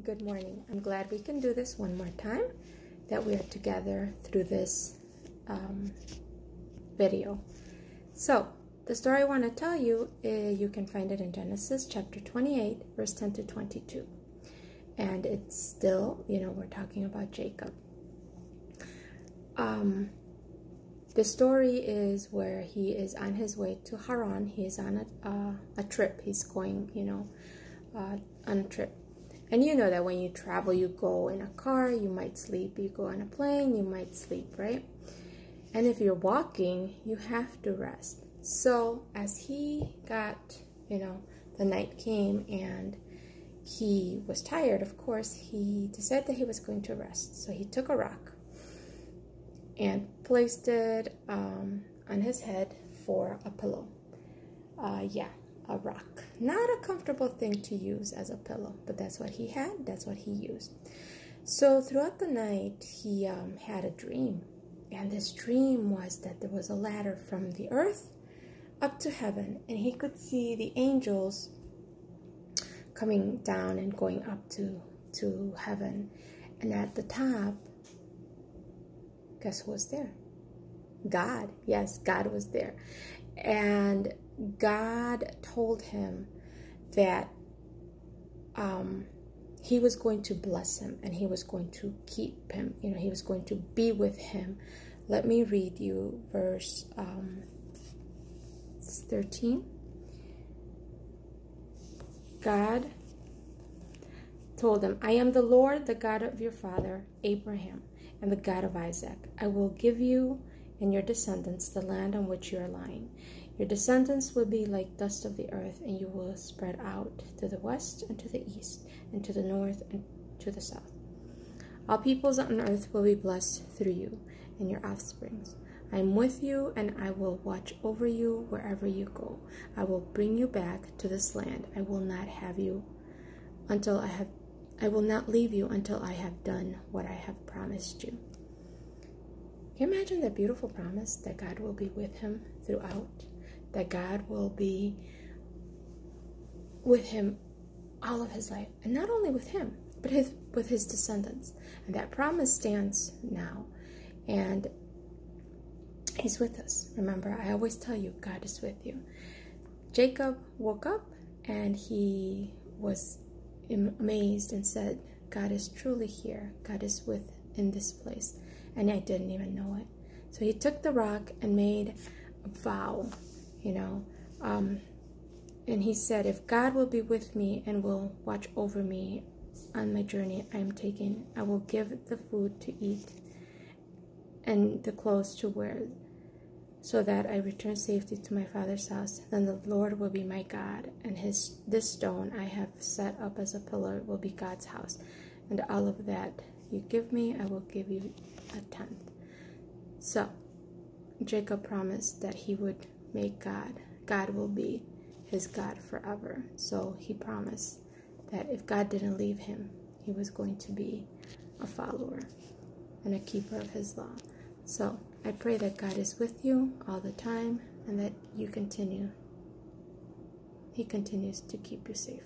Good morning. I'm glad we can do this one more time, that we are together through this video. So, the story I want to tell you, you can find it in Genesis chapter 28, verse 10 to 22. And it's still, we're talking about Jacob. The story is where he is on his way to Haran. He is on a trip. He's going, on a trip. And you know that when you travel, you go in a car, you might sleep. You go on a plane, you might sleep, right? And if you're walking, you have to rest. So as he got, the night came and he was tired, of course, he decided that he was going to rest. So he took a rock and placed it on his head for a pillow. A rock. Not a comfortable thing to use as a pillow, but that's what he had, that's what he used. So throughout the night, he had a dream. And this dream was that there was a ladder from the earth up to heaven, and he could see the angels coming down and going up to heaven. And at the top, guess who was there? God. Yes, God was there. And God told him that he was going to bless him and he was going to keep him. He was going to be with him. Let me read you verse 13. God told him, I am the Lord, the God of your father, Abraham, and the God of Isaac. I will give you and your descendants the land on which you are lying. Your descendants will be like dust of the earth, and you will spread out to the west and to the east, and to the north and to the south. All peoples on earth will be blessed through you and your offsprings. I am with you, and I will watch over you wherever you go. I will bring you back to this land. I will not leave you until I have done what I have promised you. Can you imagine that beautiful promise that God will be with him throughout? That God will be with him all of his life. And not only with him, but with his descendants. And that promise stands now. And he's with us. Remember, I always tell you, God is with you. Jacob woke up and he was amazed and said, God is truly here. God is in this place. And I didn't even know it. So he took the rock and made a vow, and he said, if God will be with me and will watch over me on my journey I'm taking, I will give the food to eat and the clothes to wear, so that I return safely to my father's house. Then the Lord will be my God, and this stone I have set up as a pillar will be God's house. And all of that you give me, I will give you a tenth. So Jacob promised that he would make God will be his God forever. So he promised that if God didn't leave him, he was going to be a follower and a keeper of his law. So I pray that God is with you all the time, and that He continues to keep you safe.